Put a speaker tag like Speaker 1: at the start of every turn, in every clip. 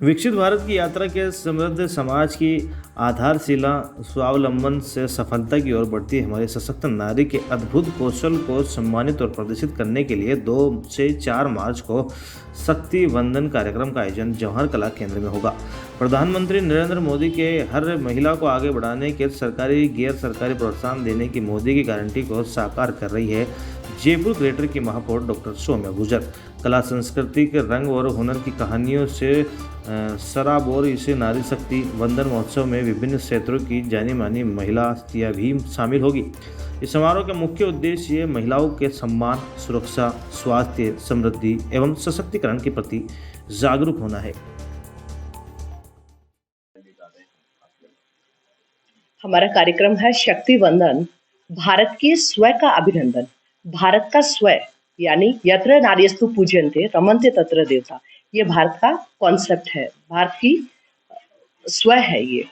Speaker 1: विकसित भारत की यात्रा के समृद्ध समाज की आधारशिला स्वावलंबन से सफलता की ओर बढ़ती हमारी सशक्त नारी के अद्भुत कौशल को सम्मानित और प्रदर्शित करने के लिए 2 से 4 मार्च को शक्ति वंदन कार्यक्रम का आयोजन जवाहर कला केंद्र में होगा। प्रधानमंत्री नरेंद्र मोदी के हर महिला को आगे बढ़ाने के सरकारी गैर सरकारी प्रोत्साहन देने की मोदी की गारंटी को साकार कर रही है जयपुर ग्रेटर की महापौर डॉक्टर सौम्या गुर्जर। कला संस्कृति के रंग और हुनर की कहानियों से सराबोर इसे नारी शक्ति वंदन महोत्सव में विभिन्न क्षेत्रों की जानी मानी महिला हस्तियां भी शामिल होगी। इस समारोह का मुख्य उद्देश्य महिलाओं के सम्मान, सुरक्षा, स्वास्थ्य, समृद्धि एवं सशक्तिकरण के प्रति जागरूक होना है।
Speaker 2: हमारा कार्यक्रम है शक्ति वंदन, भारत के स्व का अभिनंदन। भारत का स्व यानी यत्र नार्यस्तु पूज्यन्ते रमन्ते तत्र देवता, ये भारत का कॉन्सेप्ट है, भारत की स्व है ये।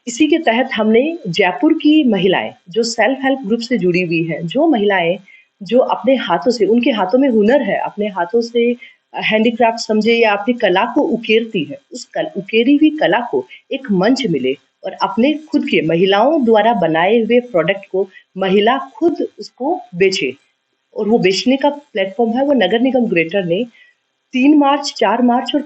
Speaker 2: इसी के तहत हमने जयपुर की महिलाएं जो सेल्फ हेल्प ग्रुप से जुड़ी हुई हैं, जो महिलाएं जो अपने हाथों से, उनके हाथों में हुनर है, अपने हाथों से हैंडीक्राफ्ट समझे या अपनी कला को उकेरती है, उस उकेरी हुई कला को एक मंच मिले और अपने खुद के महिलाओं द्वारा बनाए हुए प्रोडक्ट को महिला खुद उसको बेचे। और वो बेचने का प्लेटफॉर्म है वो नगर निगम ग्रेटर ने 3 मार्च, 4 मार्च और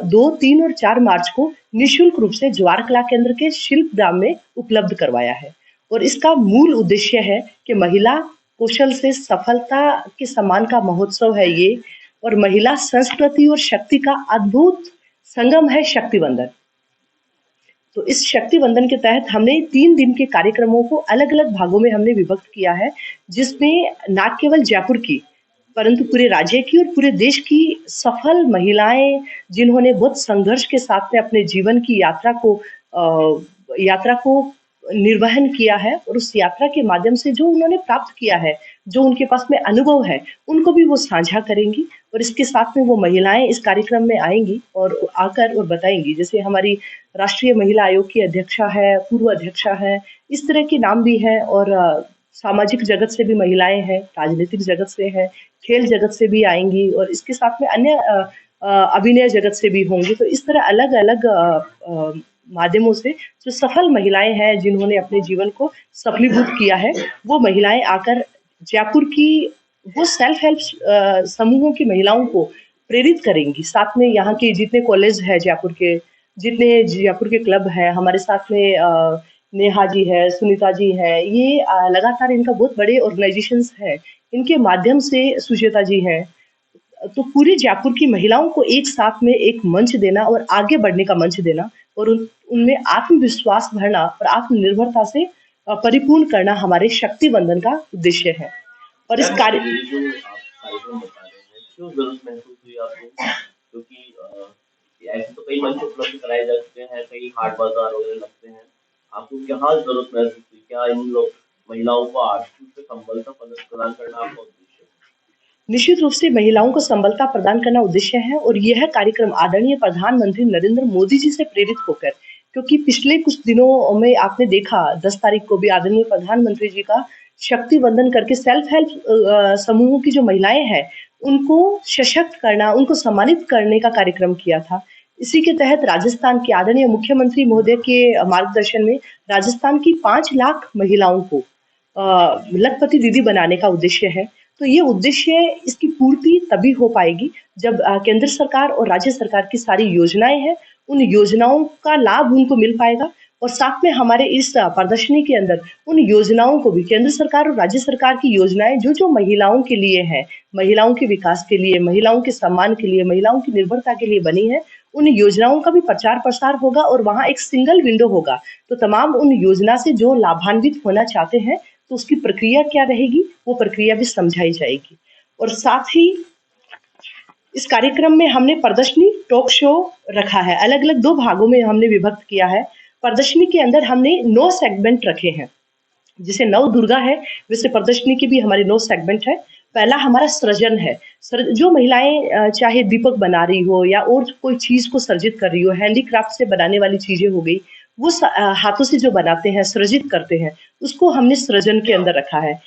Speaker 2: 2, 3 और 4 मार्च को निःशुल्क रूप से जवाहर कला केंद्र के शिल्प ग्राम में उपलब्ध करवाया है। और इसका मूल उद्देश्य है कि महिला कौशल से सफलता के सम्मान का महोत्सव है ये, और महिला संस्कृति और शक्ति का अद्भुत संगम है शक्ति वंदन। तो इस शक्ति वंदन के तहत हमने 3 दिन के कार्यक्रमों को अलग अलग भागों में हमने विभक्त किया है, जिसमें न केवल जयपुर की परंतु पूरे राज्य की और पूरे देश की सफल महिलाएं, जिन्होंने बहुत संघर्ष के साथ में अपने जीवन की यात्रा को निर्वहन किया है, और उस यात्रा के माध्यम से जो उन्होंने प्राप्त किया है, जो उनके पास में अनुभव है, उनको भी वो साझा करेंगी। और इसके साथ में वो महिलाएं इस कार्यक्रम में आएंगी और आकर और बताएंगी। जैसे हमारी राष्ट्रीय महिला आयोग की अध्यक्षा है, पूर्व अध्यक्षा है, इस तरह के नाम भी हैं। और सामाजिक जगत से भी महिलाएं हैं, राजनीतिक जगत से हैं, खेल जगत से भी आएंगी, और इसके साथ में अन्य अभिनय जगत से भी होंगी। तो इस तरह अलग अलग माध्यमों से जो सफल महिलाएं हैं, जिन्होंने अपने जीवन को सफलीभूत किया है, वो महिलाएं आकर जयपुर की वो सेल्फ हेल्प समूहों की महिलाओं को प्रेरित करेंगी। साथ में यहाँ के जितने कॉलेज है जयपुर के, जितने जयपुर के क्लब हैं, हमारे साथ में नेहा जी है, सुनीता जी है, ये लगातार इनका बहुत बड़े ऑर्गेनाइजेशंस है, इनके माध्यम से सुचेता जी हैं। तो पूरे जयपुर की महिलाओं को एक साथ में एक मंच देना और आगे बढ़ने का मंच देना, और उनमें आत्मविश्वास भरना और आत्मनिर्भरता से परिपूर्ण करना हमारे शक्ति वंदन का उद्देश्य है। और इस कार्य
Speaker 3: ऐसे तो कई मंच उपलब्ध कराए जा चुके हैं, कई हाट बाजार वगैरह लगते हैं, आपको क्या जरूरत महसूस हुई? क्या इन लोग महिलाओं को आर्थिक रूप से संबलता प्रदान करना आपका उद्देश्य है?
Speaker 2: निश्चित रूप से महिलाओं को संबलता प्रदान करना उद्देश्य है, और यह कार्यक्रम आदरणीय प्रधानमंत्री नरेंद्र मोदी जी से प्रेरित होकर, क्योंकि पिछले कुछ दिनों में आपने देखा 10 तारीख को भी आदरणीय प्रधानमंत्री जी का शक्ति वंदन करके सेल्फ हेल्प समूहों की जो महिलाएं हैं उनको सशक्त करना, उनको सम्मानित करने का कार्यक्रम किया था। इसी के तहत राजस्थान के आदरणीय मुख्यमंत्री महोदय के मार्गदर्शन में राजस्थान की 5 लाख महिलाओं को लखपति दीदी बनाने का उद्देश्य है। तो ये उद्देश्य, इसकी पूर्ति तभी हो पाएगी जब केंद्र सरकार और राज्य सरकार की सारी योजनाएं हैं, उन योजनाओं का लाभ उनको मिल पाएगा। और साथ में हमारे इस प्रदर्शनी के अंदर उन योजनाओं को भी, केंद्र सरकार और राज्य सरकार की योजनाएं जो जो महिलाओं के लिए है, महिलाओं के विकास के लिए, महिलाओं के सम्मान के लिए, महिलाओं की निर्भरता के लिए बनी है, उन योजनाओं का भी प्रचार प्रसार होगा। और वहाँ एक सिंगल विंडो होगा, तो तमाम उन योजना से जो लाभान्वित होना चाहते हैं, तो उसकी प्रक्रिया क्या रहेगी, वो प्रक्रिया भी समझाई जाएगी। और साथ ही इस कार्यक्रम में हमने प्रदर्शनी टॉक शो रखा है, अलग अलग 2 भागों में हमने विभक्त किया है। प्रदर्शनी के अंदर हमने 9 सेगमेंट रखे हैं, जैसे नव दुर्गा है, वैसे प्रदर्शनी की भी हमारे 9 सेगमेंट है। पहला हमारा सृजन है, जो महिलाएं चाहे दीपक बना रही हो या और कोई चीज को सर्जित कर रही हो, हैंडीक्राफ्ट से बनाने वाली चीजें हो गई, वो हाथों से जो बनाते हैं, सृजित करते हैं, उसको हमने सृजन के अंदर रखा है।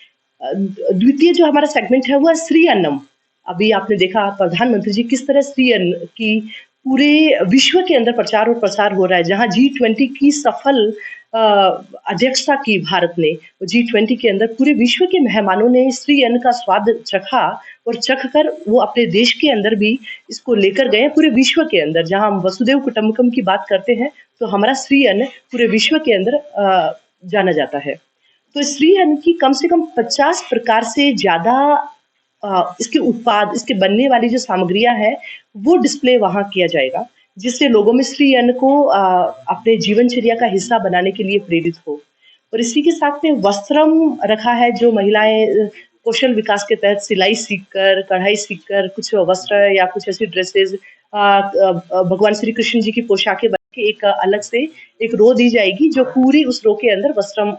Speaker 2: द्वितीय जो हमारा सेगमेंट है वो है श्री अन्नम। अभी आपने देखा प्रधानमंत्री जी किस तरह श्री अन्न की पूरे विश्व के अंदर प्रचार और प्रसार हो रहा है, जहाँ G20 की सफल अध्यक्षता की भारत ने। G20 के अंदर पूरे विश्व के मेहमानों ने श्री अन्न का स्वाद चखा और चख कर वो अपने देश के अंदर भी इसको लेकर गए पूरे विश्व के अंदर। जहाँ हम वसुदेव कुटुंबकम की बात करते हैं, तो हमारा श्री अन्न पूरे विश्व के अंदर जाना जाता है। तो श्री अन्न की कम से कम 50 प्रकार से ज़्यादा इसके उत्पाद, इसके बनने वाली जो सामग्रियाँ हैं, वो डिस्प्ले वहाँ किया जाएगा, जिससे लोगों में श्री अन्न को अपने जीवनचर्या का हिस्सा बनाने के लिए प्रेरित हो। और इसी के साथ में वस्त्रम रखा है, जो महिलाएं कौशल विकास के तहत सिलाई सीखकर, कढ़ाई सीखकर कुछ वस्त्र या कुछ ऐसी ड्रेसेस भगवान श्री कृष्ण जी की पोशाकें बना के एक अलग से एक रो दी जाएगी, जो पूरी उस रो के अंदर वस्त्रम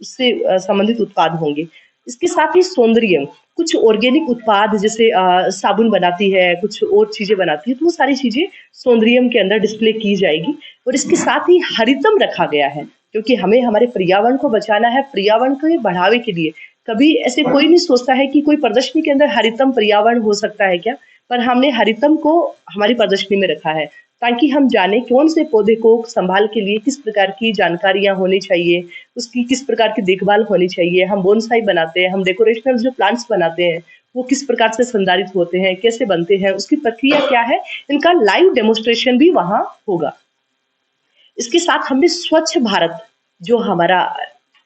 Speaker 2: उससे संबंधित उत्पाद होंगे। इसके साथ ही सौंदर्यम, कुछ ऑर्गेनिक उत्पाद जैसे साबुन बनाती है, कुछ और चीजें बनाती है, तो वो सारी चीजें सौंदर्यम के अंदर डिस्प्ले की जाएगी। और इसके साथ ही हरितम रखा गया है, क्योंकि हमें हमारे पर्यावरण को बचाना है, पर्यावरण को बढ़ावे के लिए। कभी ऐसे कोई नहीं सोचता है कि कोई प्रदर्शनी के अंदर हरितम पर्यावरण हो सकता है क्या, पर हमने हरितम को हमारी प्रदर्शनी में रखा है, ताकि हम जाने कौन से पौधे को संभाल के लिए किस प्रकार की जानकारियां होनी चाहिए, उसकी किस प्रकार की देखभाल होनी चाहिए। हम बोनसाई बनाते हैं, हम डेकोरेशनल जो प्लांट्स बनाते हैं, वो किस प्रकार से संधारित होते हैं, कैसे बनते हैं, उसकी प्रक्रिया क्या है, इनका लाइव डेमोन्स्ट्रेशन भी वहाँ होगा। इसके साथ हमने स्वच्छ भारत, जो हमारा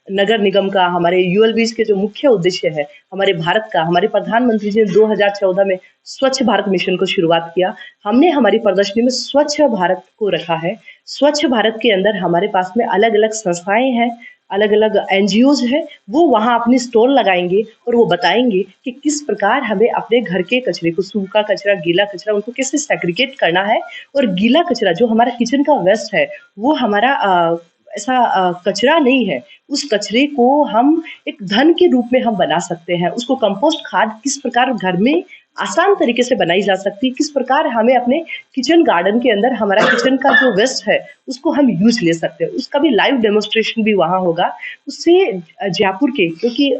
Speaker 2: नगर निगम का, हमारे यूएलबीज के जो मुख्य उद्देश्य है हमारे भारत का, हमारे प्रधानमंत्री जी ने 2014 में स्वच्छ भारत मिशन को शुरुआत किया। हमने हमारी प्रदर्शनी में स्वच्छ भारत को रखा है। स्वच्छ भारत के अंदर हमारे पास में अलग अलग संस्थाएं हैं, अलग अलग एनजीओज है, वो वहाँ अपनी स्टॉल लगाएंगे और वो बताएंगे कि किस प्रकार हमें अपने घर के कचरे को, सूखा कचरा, गीला कचरा, उनको कैसे सेग्रीगेट करना है। और गीला कचरा जो हमारा किचन का वेस्ट है, वो हमारा ऐसा कचरा नहीं है, उस कचरे को हम एक धन के रूप में हम बना सकते हैं। उसको कंपोस्ट खाद किस प्रकार घर में आसान तरीके से बनाई जा सकती है, किस प्रकार हमें अपने किचन गार्डन के अंदर हमारा किचन का जो वेस्ट है उसको हम यूज ले सकते हैं, उसका भी लाइव डेमोन्स्ट्रेशन भी वहाँ होगा। उससे जयपुर के, क्योंकि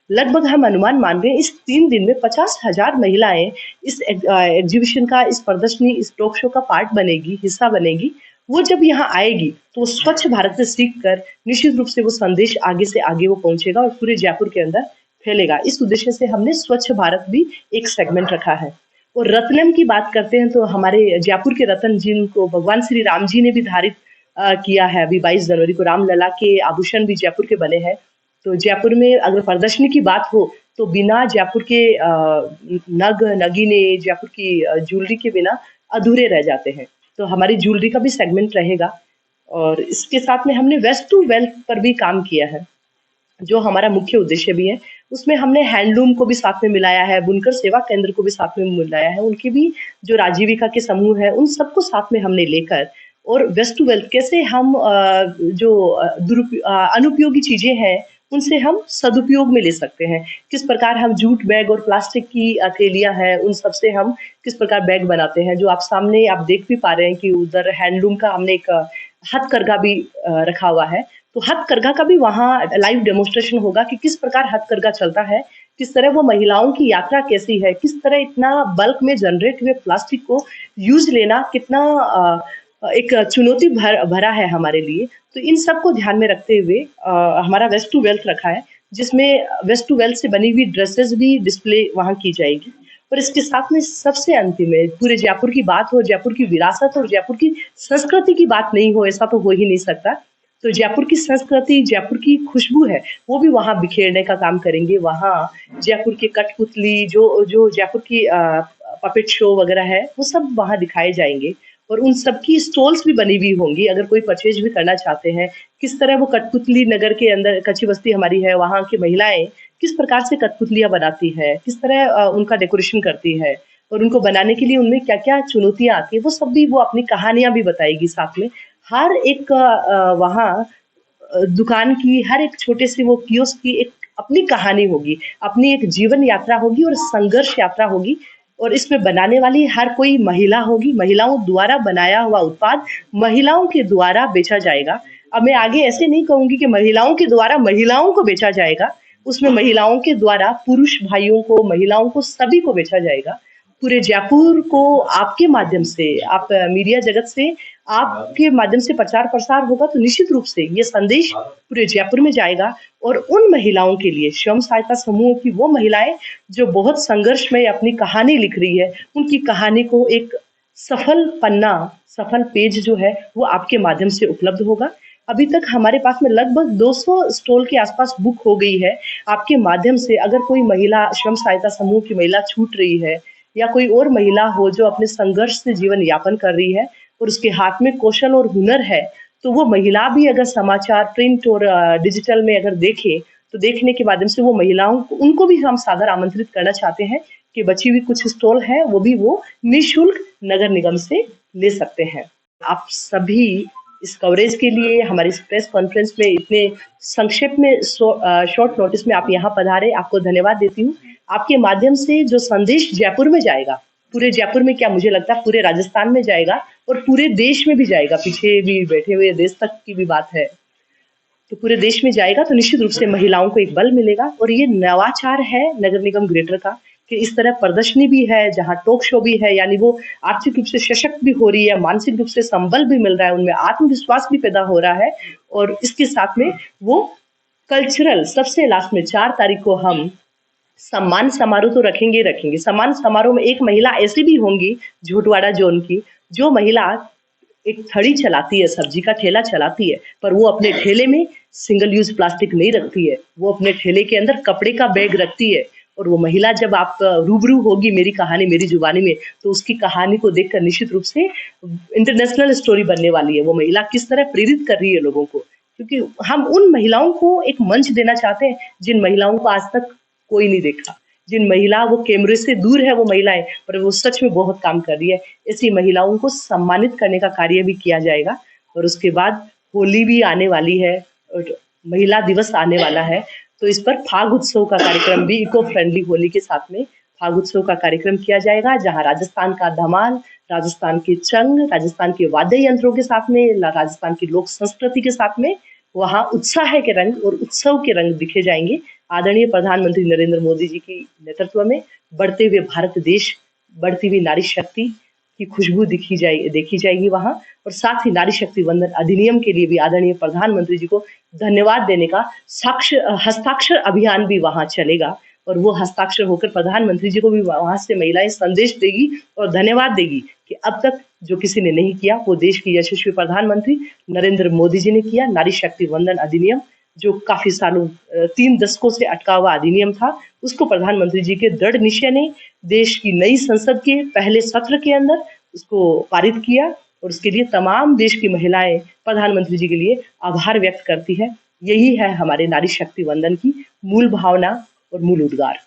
Speaker 2: लगभग हम अनुमान मान रहे हैं इस 3 दिन में 50,000 महिलाएं इस एग्जीबिशन का, इस प्रदर्शनी, इस टॉक शो का पार्ट बनेगी, हिस्सा बनेगी। वो जब यहाँ आएगी तो वो स्वच्छ भारत से सीखकर निश्चित रूप से वो संदेश आगे से आगे वो पहुंचेगा और पूरे जयपुर के अंदर फैलेगा। इस उद्देश्य से हमने स्वच्छ भारत भी एक सेगमेंट रखा है। और रत्नम की बात करते हैं तो हमारे जयपुर के रत्न, जिनको भगवान श्री राम जी ने भी धारित किया है, अभी 22 जनवरी को रामलला के आभूषण भी जयपुर के बने हैं। तो जयपुर में अगर प्रदर्शनी की बात हो तो बिना जयपुर के नग नगीने, जयपुर की ज्वेलरी के बिना अधूरे रह जाते हैं। तो हमारी ज्वेलरी का भी सेगमेंट रहेगा। और इसके साथ में हमने वेस्ट टू वेल्थ पर भी काम किया है, जो हमारा मुख्य उद्देश्य भी है। उसमें हमने हैंडलूम को भी साथ में मिलाया है, बुनकर सेवा केंद्र को भी साथ में मिलाया है, उनकी भी जो राजीविका के समूह है उन सबको साथ में हमने लेकर, और वेस्ट टू वेल्थ कैसे हम जो अनुपयोगी चीजें हैं उनसे हम सदुपयोग में ले सकते हैं, किस प्रकार हम जूट बैग और प्लास्टिक की थैलियां हैं उन सब से हम किस प्रकार बैग बनाते हैं। जो आप सामने आप देख भी पा रहे हैं कि उधर हैंडलूम का हमने एक हथकरघा भी रखा हुआ है, तो हथकरघा का भी वहाँ लाइव डेमोन्स्ट्रेशन होगा कि किस प्रकार हथकरघा चलता है, किस तरह वो महिलाओं की यात्रा कैसी है, किस तरह इतना बल्क में जनरेट हुए प्लास्टिक को यूज लेना कितना एक चुनौती भरा है हमारे लिए। तो इन सब को ध्यान में रखते हुए हमारा वेस्ट टू वेल्थ रखा है, जिसमें वेस्ट टू वेल्थ से बनी हुई ड्रेसेस भी डिस्प्ले वहाँ की जाएगी। और इसके साथ में सबसे अंतिम में पूरे जयपुर की बात हो, जयपुर की विरासत और जयपुर की संस्कृति की बात नहीं हो, ऐसा तो हो ही नहीं सकता। तो जयपुर की संस्कृति, जयपुर की खुशबू है, वो भी वहाँ बिखेरने का काम करेंगे। वहाँ जयपुर के कठपुतली, जो जयपुर की पपेट शो वगैरह है, वो सब वहाँ दिखाए जाएंगे। और उन सब की स्टॉल्स भी बनी हुई होंगी, अगर कोई परचेज भी करना चाहते हैं, किस तरह वो कठपुतली नगर के अंदर, कच्ची बस्ती हमारी है, वहाँ की महिलाएं किस प्रकार से कठपुतलियाँ बनाती है, किस तरह उनका डेकोरेशन करती है, और उनको बनाने के लिए उनमें क्या क्या चुनौतियाँ आती है, वो सब भी वो अपनी कहानियाँ भी बताएगी साथ में। हर एक वहाँ दुकान की, हर एक छोटे से वो कियोस्क की एक अपनी कहानी होगी, अपनी एक जीवन यात्रा होगी और संघर्ष यात्रा होगी। और इसमें बनाने वाली हर कोई महिला होगी, महिलाओं द्वारा बनाया हुआ उत्पाद महिलाओं के द्वारा बेचा जाएगा। अब मैं आगे ऐसे नहीं कहूंगी कि महिलाओं के द्वारा महिलाओं को बेचा जाएगा, उसमें महिलाओं के द्वारा पुरुष भाइयों को, महिलाओं को, सभी को बेचा जाएगा। पूरे जयपुर को आपके माध्यम से, आप मीडिया जगत से, आपके माध्यम से प्रचार प्रसार होगा तो निश्चित रूप से ये संदेश पूरे जयपुर में जाएगा और उन महिलाओं के लिए, स्वयं सहायता समूह की वो महिलाएं जो बहुत संघर्ष में अपनी कहानी लिख रही है, उनकी कहानी को एक सफल पन्ना, सफल पेज जो है वो आपके माध्यम से उपलब्ध होगा। अभी तक हमारे पास में लगभग 200 स्टॉल के आसपास बुक हो गई है। आपके माध्यम से अगर कोई महिला, स्वयं सहायता समूह की महिला छूट रही है या कोई और महिला हो जो अपने संघर्ष से जीवन यापन कर रही है और उसके हाथ में कौशल और हुनर है, तो वो महिला भी अगर समाचार प्रिंट और डिजिटल में अगर देखे तो देखने के माध्यम से वो महिलाओं को, उनको भी हम सादर आमंत्रित करना चाहते हैं कि बची हुई कुछ स्टॉल है वो भी वो निःशुल्क नगर निगम से ले सकते हैं। आप सभी इस कवरेज के लिए हमारी इस प्रेस कॉन्फ्रेंस में इतने संक्षेप में शॉर्ट नोटिस में आप यहाँ पधारे, आपको धन्यवाद देती हूँ। आपके माध्यम से जो संदेश जयपुर में जाएगा, पूरे जयपुर में क्या, मुझे लगता है पूरे राजस्थान में जाएगा और पूरे देश में भी जाएगा, पीछे भी बैठे हुए देश तक की भी बात है, तो पूरे देश में जाएगा तो निश्चित रूप से महिलाओं को एक बल मिलेगा। और ये नवाचार है नगर निगम ग्रेटर का कि इस तरह प्रदर्शनी भी है, जहाँ टॉक शो भी है, यानी वो आर्थिक रूप से सशक्त भी हो रही है, मानसिक रूप से संबल भी मिल रहा है, उनमें आत्मविश्वास भी पैदा हो रहा है। और इसके साथ में वो कल्चरल, सबसे लास्ट में 4 तारीख को हम सम्मान समारोह तो रखेंगे। सम्मान समारोह में एक महिला ऐसी भी होंगी झोटवाड़ा जोन की, जो महिला एक थड़ी चलाती है, सब्जी का ठेला चलाती है, पर वो अपने ठेले में सिंगल यूज प्लास्टिक नहीं रखती है, वो अपने ठेले के अंदर कपड़े का बैग रखती है। और वो महिला जब आप रूबरू होगी मेरी कहानी मेरी जुबानी में, तो उसकी कहानी को देखकर निश्चित रूप से इंटरनेशनल स्टोरी बनने वाली है। वो महिला किस तरह प्रेरित कर रही है लोगों को, क्योंकि हम उन महिलाओं को एक मंच देना चाहते हैं जिन महिलाओं को आज तक कोई नहीं देखा, जिन महिला, वो कैमरे से दूर है वो महिलाएं, पर वो सच में बहुत काम कर रही है। ऐसी महिलाओं को सम्मानित करने का कार्य भी किया जाएगा। और उसके बाद होली भी आने वाली है और महिला दिवस आने वाला है, तो इस पर फाग उत्सव का कार्यक्रम भी, इको फ्रेंडली होली के साथ में फाग उत्सव का कार्यक्रम किया जाएगा, जहां राजस्थान का धमाल, राजस्थान के चंग, राजस्थान के वाद्य यंत्रों के साथ में, राजस्थान की लोक संस्कृति के साथ में वहाँ उत्साह के रंग और उत्सव के रंग दिखे जाएंगे। आदरणीय प्रधानमंत्री नरेंद्र मोदी जी की नेतृत्व में बढ़ते हुए भारत देश, बढ़ती हुई नारी शक्ति की खुशबू देखी जाएगी वहाँ। और साथ ही नारी शक्ति वंदन अधिनियम के लिए भी आदरणीय प्रधानमंत्री जी को धन्यवाद देने का हस्ताक्षर अभियान भी वहाँ चलेगा। और वो हस्ताक्षर होकर प्रधानमंत्री जी को भी वहाँ से महिलाएं संदेश देगी और धन्यवाद देगी कि अब तक जो किसी ने नहीं किया वो देश के यशस्वी प्रधानमंत्री नरेंद्र मोदी जी ने किया। नारी शक्ति वंदन अधिनियम जो काफी सालों 3 दशकों से अटका हुआ अधिनियम था, उसको प्रधानमंत्री जी के दृढ़ निश्चय ने देश की नई संसद के पहले सत्र के अंदर उसको पारित किया। और उसके लिए तमाम देश की महिलाएं प्रधानमंत्री जी के लिए आभार व्यक्त करती है। यही है हमारे नारी शक्ति वंदन की मूल भावना और मूल उद्गार।